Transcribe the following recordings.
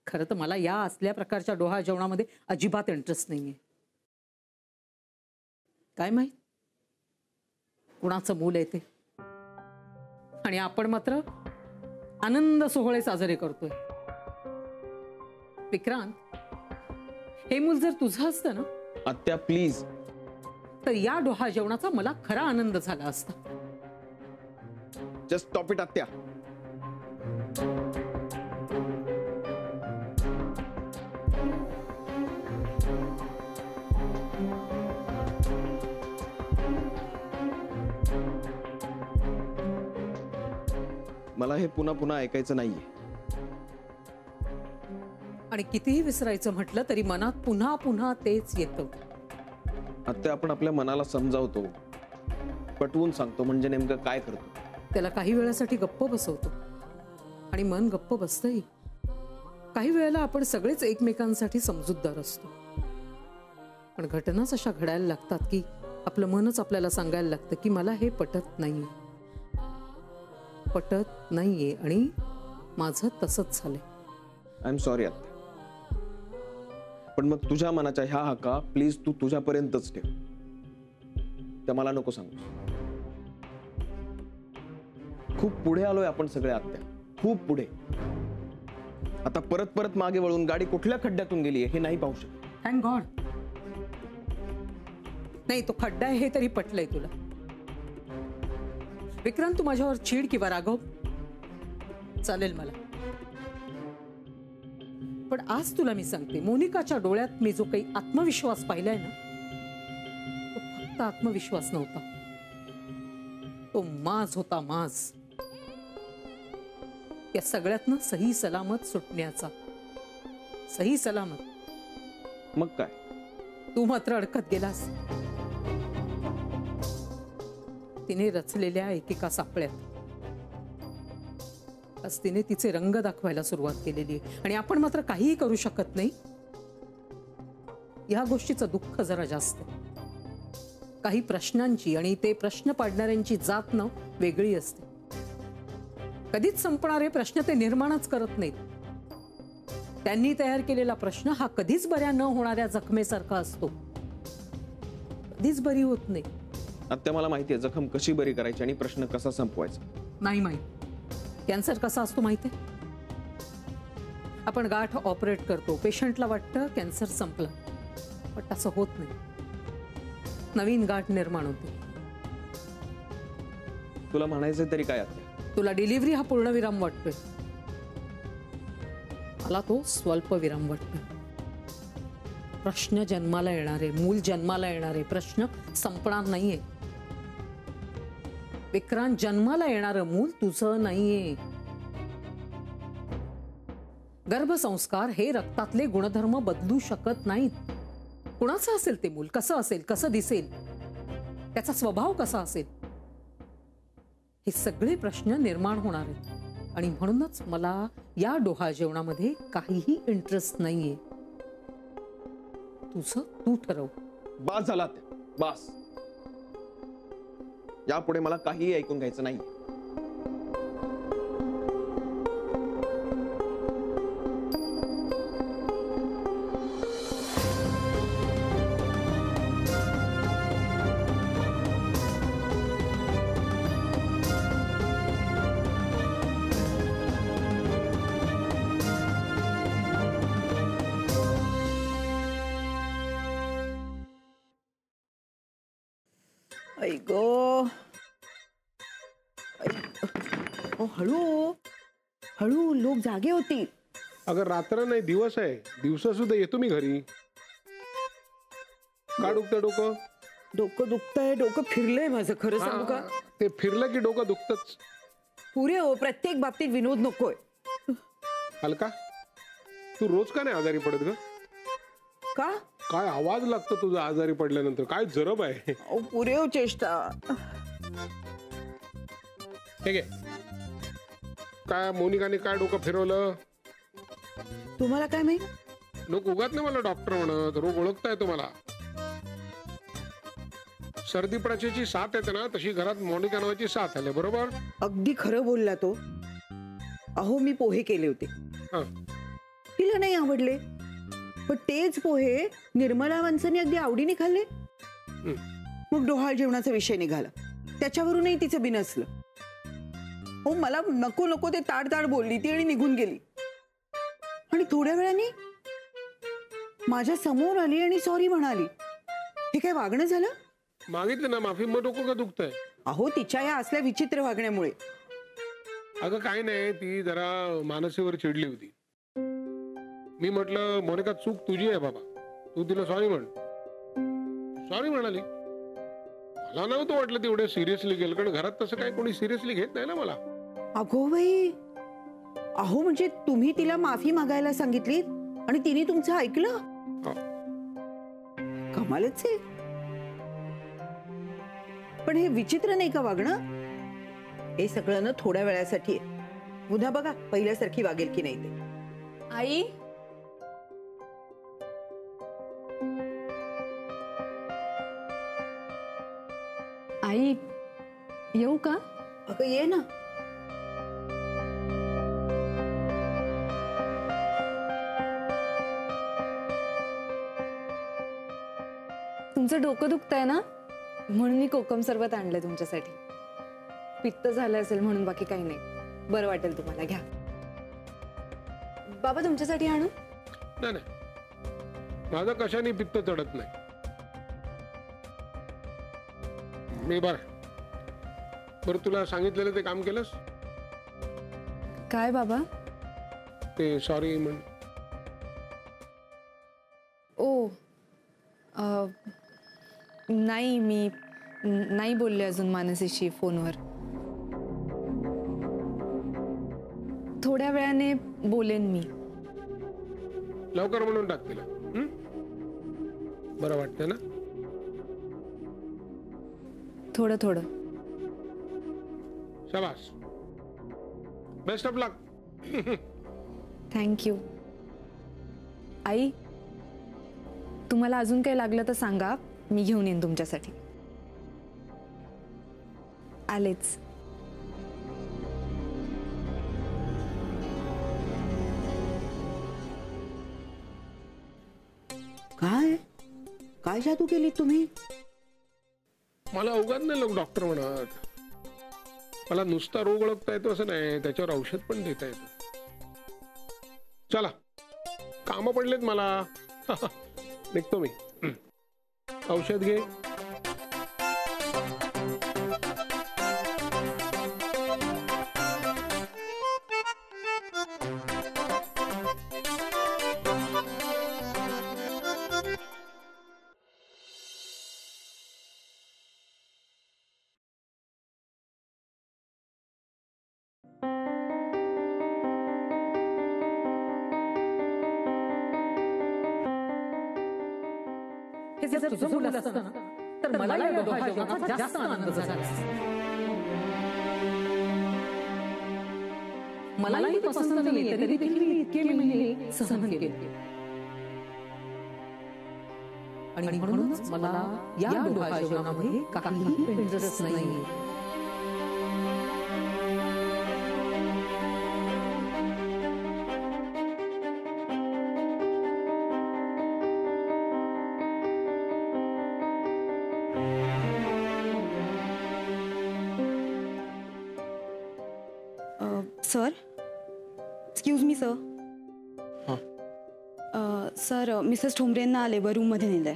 खरं तर मला या असल्या प्रकारच्या डोहाळ जेवणामध्ये अजिबात इंटरेस्ट नाहीये. काय माहित कुणाचं मूल आहे ते, आणि आपण मात्र आनंद सोहळे साजरे करतोय. विक्रांत, हे मूल जर तुझं असतं ना आत्या प्लीज, तर या डोहाळ जेवणाचा मला खरा आनंद झाला असता. जस्ट स्टॉप इट आत्या. मला हे पुन्हा पुन्हा ऐकायचं नाहीये. आणि कितीही विसरायचं म्हटलं तरी मनात पुन्हा पुन्हा तेच येतं. आत्या, आपण आपल्या मनाला समजावतो, पटवून सांगतो, म्हणजे नेमकं काय करतो? त्याला काही वेळासाठी गप्प बसवतो आणि मन गप्प बसतंही. काही वेळेला आपण सगळेच एकमेकांसाठी समजूतदार असतो, पण घटनाच अशा घडायला लागतात की आपलं मनच आपल्याला सांगायला लागतं की मला हे पटत नाहीये, पटत नाहीये. आणि माझं तसंच झालंय. आय एम सॉरी आत्या, पण मग तुझ्या मनाच्या ह्या हाका प्लीज तू तुझ्यापर्यंतच ठेव. त्या मला नको सांगू. खूप पुढे आलोय आपण सगळे आत्या, खूप पुढे. आता परत परत मागे वळून गाडी कुठल्या खड्ड्यातून गेली हे नाही पाहू शकत. Thank God. नाही, तो खड्डा आहे हे तरी पटलंय तुला. विक्रांत, तू माझ्यावर चीड किंवा रागव, चालेल मला. पण आज तुला मी सांगते, मोनिकाच्या डोळ्यात मी जो काही आत्मविश्वास पाहिलाय ना, तो फक्त आत्मविश्वास नव्हता, तो माज होता, माज. या सगळ्यातनं सही सलामत सुटण्याचा. सही सलामत. मग काय, तू मात्र अडकत गेलास तिने रचलेल्या एकेका सापळ्यात. आज तिने तिचे रंग दाखवायला सुरुवात केलेली आहे आणि आपण मात्र काहीही करू शकत नाही. या गोष्टीचं दुःख जरा जास्त. काही प्रश्नांची आणि ते प्रश्न पाडणाऱ्यांची जात न वेगळी असते. कधीच संपणारे प्रश्न ते निर्माणच करत नाहीत. त्यांनी तयार केलेला प्रश्न हा कधीच बऱ्या न होणाऱ्या जखमेसारखा असतो, कधीच बरी होत नाही. आत्या, मला माहितीये जखम कशी बरी करायची आणि प्रश्न कसा संपवायचा. नाही माहित. कॅन्सर कसा असतो माहितीये? आपण गाठ ऑपरेट करतो, पेशंटला वाटतं कॅन्सर संपला, पण तसं होत नाही. नवीन गाठ निर्माण होते. तुला म्हणायचं तरी काय आत्या? तुला डिलिव्हरी हा पूर्णविराम वाटतोय, मला तो स्वल्पविराम वाटतोय. प्रश्न जन्माला येणारे, मूल जन्माला येणारे प्रश्न संपणार नाहीये. विक्रांत, जन्माला येणारं मूल तुझं नाहीये. गर्भसंस्कार हे रक्तातले गुणधर्म बदलू शकत नाहीत. कुणाचं असेल ते मूल, कसं असेल, कसं दिसेल, त्याचा स्वभाव कसा असेल, हे सगळे प्रश्न निर्माण होणार आहेत. आणि म्हणूनच मला या डोहाळ जेवणामध्ये काहीही इंटरेस्ट नाहीये. तुझं तू ठरव. बास झाला आत्या, बास. यापुढे मला काहीही ऐकून घ्यायचं नाही. हळू हळू, लोक जागे होती. अगर रात्र नाही दिवस आहे, दिवसा सुद्धा येतो मी घरी. का दुखतंय डोकं? डोकं दुखतंय, डोकं फिरलंय माझं, खरं सांगू का? ते फिरलं की डोकं दुखतच. पुरे हो, प्रत्येक बाबतीत विनोद नकोय. अलका, तू रोज का नाही आजारी पडत ग? का? काय आवाज लागतो तुझा आजारी पडल्यानंतर, काय जरब आहे. पुरे हो चेष्टा. ठीक आहे, काय मोनिकाने काय डोकं फिरवलं? तुम्हाला काय माहित? लोक उगाच नाही मला डॉक्टर म्हणत, रोग ओळखताय तुम्हाला. सर्दी पडायची साथ येते ना, तशी घरात मोनिका नावाची साथ आली. बरोबर? अगदी खरं बोलला तो. अहो, मी पोहे केले होते तिला नाही आवडले. पण तेच पोहे निर्मला माणसाने अगदी आवडीने खाल्ले. मग डोहाळ जेवणाचा विषय निघाला. त्याच्यावरूनही तिचं बिनसलं. हो, मला नको नको ते ताड ताड बोलली ती आणि निघून गेली. आणि थोड्या वेळाने माझ्या समोर आली आणि सॉरी म्हणाली. हे काय वागणं झालं? मागितलं ना माफी, मग डोकं का दुखतंय? अहो, तिच्या या असल्या विचित्र वागण्यामुळे. अगं काय नाही, ती जरा मानसीवर चिडली होती. मी म्हटलं मोनिका चूक तुझी आहे बाबा, तू तिला सॉरी म्हण. सॉरी म्हणाली. मला नव्हतं वाटलं तेवढे सिरियसली गेलं, कारण घरात तसं काय कोणी सिरियसली घेत नाही ना मला. अगो बाई, अहो म्हणजे तुम्ही तिला माफी मागायला सांगितली आणि तिने तुमचं ऐकलं? हा. कमालच आहे. पण हे विचित्र नाही का वागणं? हे सगळं ना थोड्या वेळासाठी आहे. पुन्हा बघा पहिल्यासारखी वागेल की नाही ते. आई, आई येऊ का? अगं ये ना. तुमचं डोकं दुखतंय ना, म्हणून मी कोकम सरबत आणलंय तुमच्यासाठी. पित्त झालं असेल म्हणून, बाकी काही नाही. बरं वाटेल तुम्हाला, घ्या. बाबा तुमच्यासाठी आणू? नाही नाही, माझं कशाने पित्त चढत नाही. मी बरं तुला सांगितलेलं ते काम केलंस? काय बाबा? ते सॉरी म्हण. ओ नाही, मी नाही बोलले अजून मानसीशी फोनवर. थोड्या वेळाने बोलेन मी. लवकर म्हणून टाक तिला. बरं वाटतं ना? थोडं थोडं. शाबास, बेस्ट ऑफ लक. थँक्यू. आई, तुम्हाला अजून काही लागलं तर सांगा, मी घेऊन येईन तुमच्यासाठी. आलेच. काय काय जादू केली तुम्ही? मला अवघात नाही लोक डॉक्टर म्हणत. मला नुसता रोग ओळखता येतो असं नाही, त्याच्यावर औषध पण देता येतं. चला, काम पडलेत मला. निघतो मी. औषध घे. हे जर तुझं मूल असतं ना, तर मला या डोहाळ जेवणाचा जास्त आनंद झाला असता. मलाही पसंत नाही, तरी देखील मी इतके महिने सहन केले. आणि म्हणूनच मला या डोहाळ जेवणामध्ये काहीही इंटरेस्ट नाही. Sir, excuse me sir. Sir, Mrs ठोंबरेंना लेबर रूममध्ये नेलंय.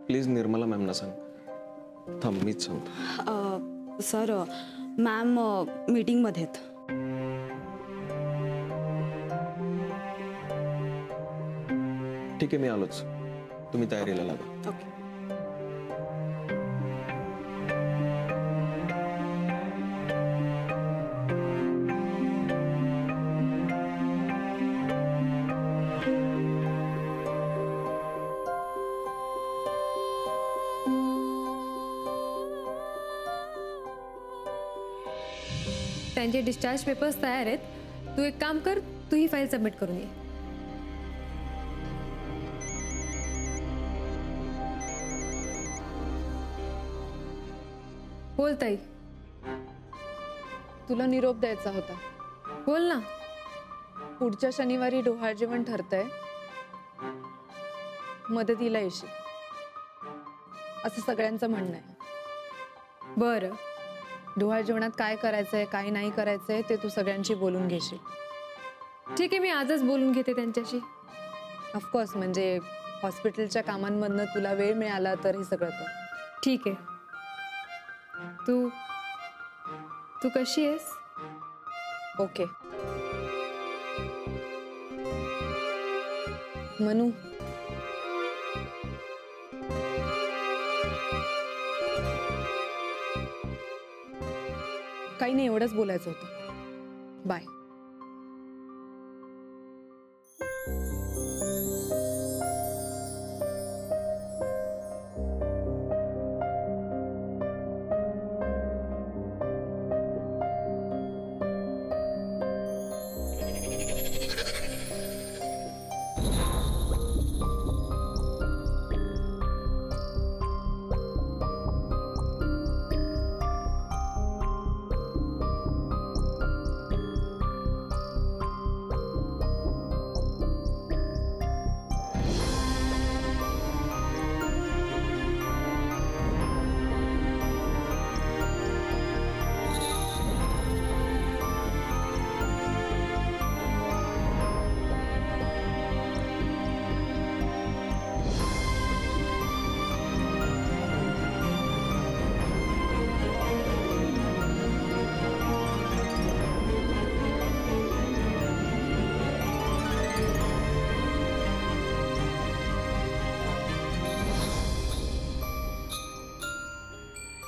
प्लीज निर्मला मॅमना सांग. थांब, मीच सांगतो. सर, मॅम मीटिंगमध्ये आहेत. ठीक आहे, मी आलोच. तुम्ही तयारीला लागा. ओके. त्यांचे डिस्चार्ज पेपर्स तयार आहेत. तू एक काम कर, तू ही फाईल सबमिट करून ये. बोल ताई. तुला निरोप द्यायचा होता. बोल ना. पुढच्या शनिवारी डोहाळ जेवण ठरतंय, मदतीला येशील असं सगळ्यांचं म्हणणं आहे. बरं. डोहाळ जेवणात काय करायचंय काय नाही करायचंय ते तू सगळ्यांशी बोलून घेशील. ठीक आहे, मी आजच बोलून घेते त्यांच्याशी. ऑफकोर्स, म्हणजे हॉस्पिटलच्या कामांमधनं तुला वेळ मिळाला तर हे सगळं कर. ठीक आहे. तू तू कशी आहेस? ओके. मनू, काही नाही, एवढंच बोलायचं होतं. बाय.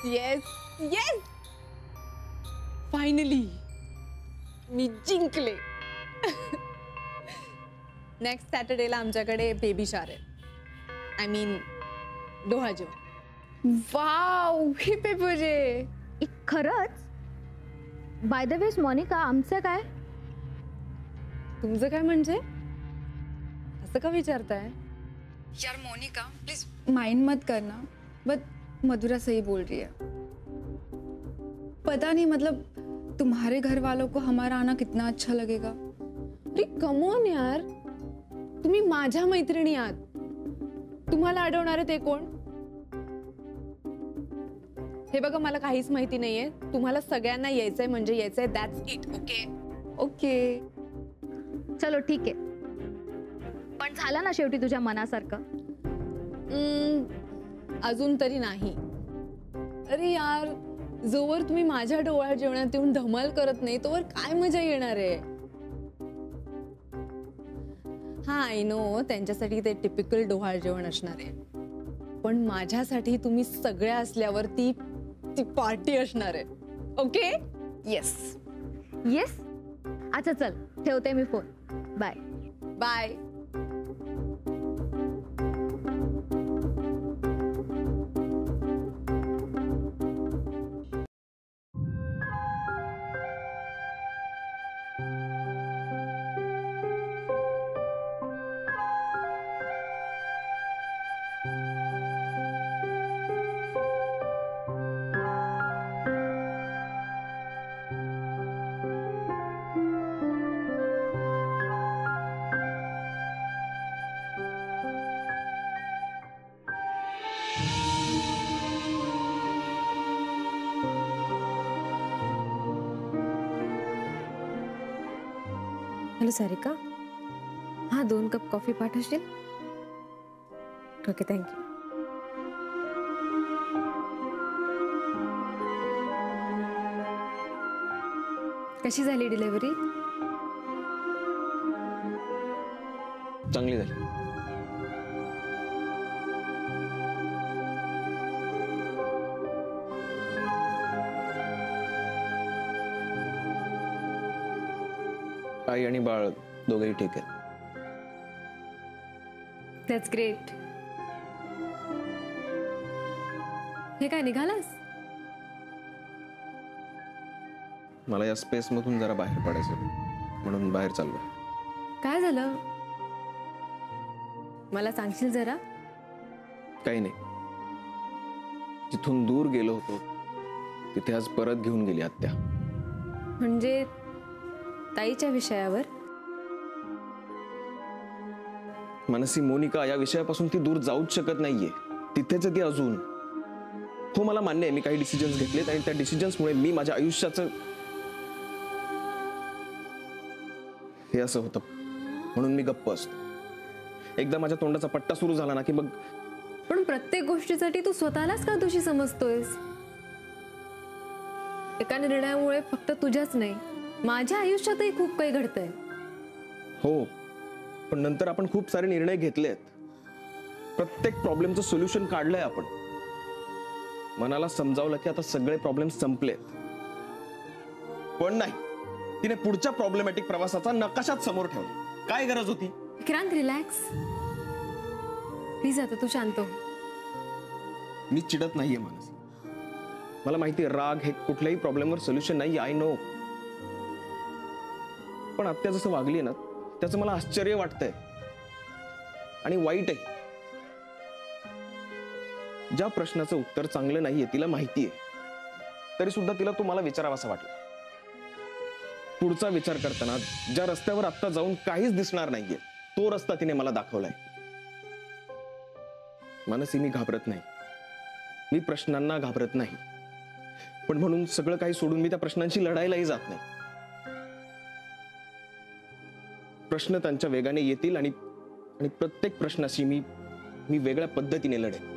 येस येस, फायनली मी जिंकले. नेक्स्ट सॅटर्डेला आमच्याकडे बेबी शावर आहे. आय मीन डोहाळ जेवण. वाव, ही पेपर खरंच? बाय द वेस मोनिका, आमचं काय? तुमचं काय म्हणजे? असं का विचारताय? यार मोनिका प्लीज माइंड मत करना, बट मधुरा सही बोल रही है. पता नहीं, मतलब तुम्हारे घर वालों को हमारा आना कितना अच्छा लगेगा. अरे कम ऑन यार, तुम्ही माझ्या मैत्रिणी आहात. तुम्हाला अडवणारे ते कोण? हे बघा, मला काहीच माहिती नाहीये. तुम्हाला सगळ्यांना यायचंय म्हणजे यायचंय, दॅट्स इट. ओके ओके, चलो ठीक आहे, पण झालं ना शेवटी तुझ्या मनासारखं? अजून तरी नाही. अरे यार, जोवर तुम्ही माझ्या डोहाळ जेवणात येऊन धमाल करत नाही तोवर काय मजा येणार आहे? हा, आय नो, त्यांच्यासाठी ते टिपिकल डोहाळ जेवण असणार आहे, पण माझ्यासाठी तुम्ही सगळ्या असल्यावर ती पार्टी असणार आहे. ओके? Yes yes. अच्छा चल, ठेवते मी phone. Bye bye. Hello Sarika, हा 2 कप कॉफी पाठवशील? Okay, thank you. कशी झाली डिलिव्हरी? चांगली झाली. आई आणि बाळ दोघेही ठीक आहेत. That's great. हे काय निघालास? मला या स्पेस मधून जरा बाहेर पडायचं, म्हणून बाहेर चाललोय. काय झालं? मला सांगशील जरा? काही नाही, जिथून दूर गेलो होतो तिथे आज परत घेऊन गेली आत्या. म्हणजे ताईच्या विषयावर? मानसी, मोनिका या विषयापासून ती दूर जाऊच शकत नाहीये. तिथेच आहे ती अजून. हो, मला मान्य आहे मी काही डिसिजन्स घेतलेत आणि त्या डिसिजन्समुळे मी माझ्या आयुष्याचं हे असं होतं, म्हणून मी गप्प असतो. एकदा माझ्या तोंडाचा पट्टा सुरू झाला ना की मग. पण प्रत्येक गोष्टीसाठी तू स्वतःलाच का दोषी समजतोयस? एका निर्णयामुळे फक्त तुझ्याच नाही, माझ्या आयुष्यातही खूप काही घडतंय. हो, पण नंतर आपण खूप सारे निर्णय घेतलेत. प्रत्येक प्रॉब्लेमचं सोल्युशन काढलंय आपण. मनाला समजावलं की आता सगळे प्रॉब्लेम संपलेत. पण नाही, तिने पुढच्या प्रॉब्लेमॅटिक प्रवासाचा नकाशाच समोर ठेवला. काय गरज होती? Vikrant, relax please. आता तू शांत हो. मी चिडत नाहीये मानसी. मला माहिती आहे राग हे कुठल्याही प्रॉब्लेमवर सोल्युशन नाही. I know. पण आत्या जसं वागली ना त्याचं मला आश्चर्य वाटतंय आणि वाईट आहे. ज्या प्रश्नाचं उत्तर चांगलं नाहीये तिला माहितीये, तरी सुद्धा तिला तो मला विचारावासा वाटला. पुढचा विचार करताना ज्या रस्त्यावर आत्ता जाऊन काहीच दिसणार नाहीये तो रस्ता तिने मला दाखवलाय. मानसी, मी घाबरत नाही. मी प्रश्नांना घाबरत नाही. पण म्हणून सगळं काही सोडून मी त्या प्रश्नांशी लढायलाही जात नाही. प्रश्न त्यांच्या वेगाने येतील आणि प्रत्येक प्रश्नाशी मी वेगळ्या पद्धतीने लढेन.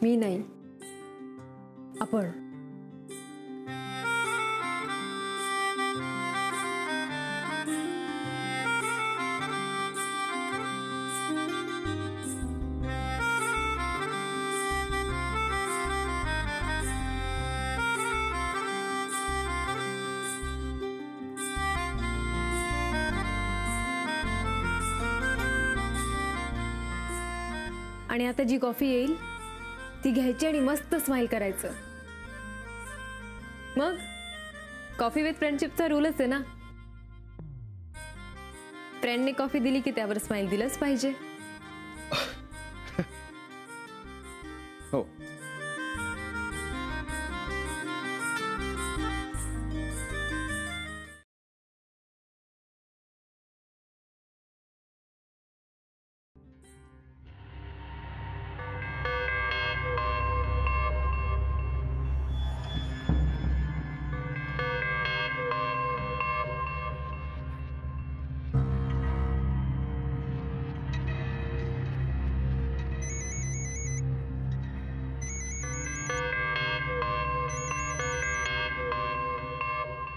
मी नाही, आपण. आणि आता जी कॉफी येईल ती घ्यायची आणि मस्त स्माइल करायचं. मग कॉफी विथ फ्रेंडशिपचा रूलच आहे ना. फ्रेंडने कॉफी दिली की त्यावर स्माइल दिलंच पाहिजे. हो.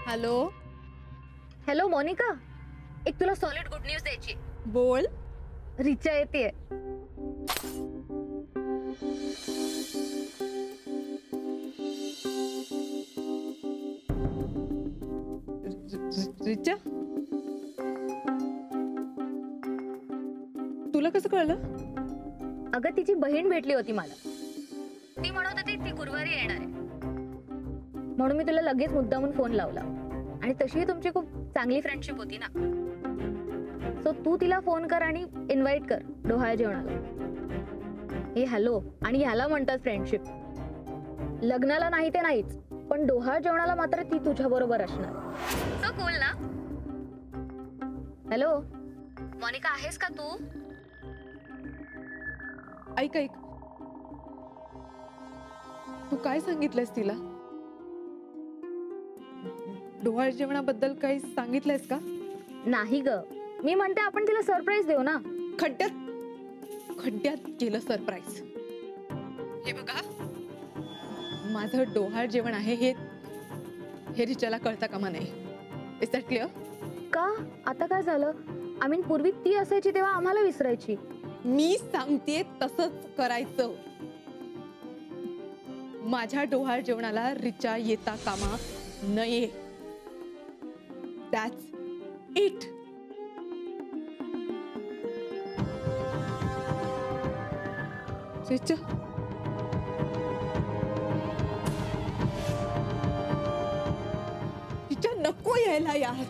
हॅलो. हॅलो मोनिका, एक तुला सॉलिड गुड न्यूज द्यायची. बोल. रिचा येते. रिचा, तुला कसं कळलं? अगं तिची बहीण भेटली होती मला. ती म्हणत होती ती गुरुवारी येणार आहे, म्हणून मी तुला लगेच मुद्दामून फोन लावला. आणि तशीही तुमची खूप चांगली फ्रेंडशिप होती ना, सो तू तिला फोन कर आणि इन्व्हाइट कर डोहाळे जेवणाला. हे हॅलो, आणि ह्याला म्हणतात फ्रेंडशिप. लग्नाला नाही ते नाहीच, पण डोहाळे जेवणाला मात्र ती तुझ्या बरोबर असणार. सो कूल ना. हॅलो मोनिका, आहेस का तू? ऐक ऐक, तू काय सांगितलंयस तिला? डोहाळे जेवणाबद्दल काही सांगितलंयस का? नाही ग, मी म्हणते आपण तिला सरप्राईज देऊ ना. खड्ड्यात केलं सरप्राईज. हे बघा, माझं डोहाळे जेवण आहे हे रिचाला कळता कामा नाही. Is that clear? का आता काय झालं? आय मीन पूर्वी ती असायची तेव्हा आम्हाला विसरायची. मी सांगते तसंच करायचं. माझ्या डोहाळे जेवणाला रिचा येता कामा नये. That's it. रिचा, नको यायला यार.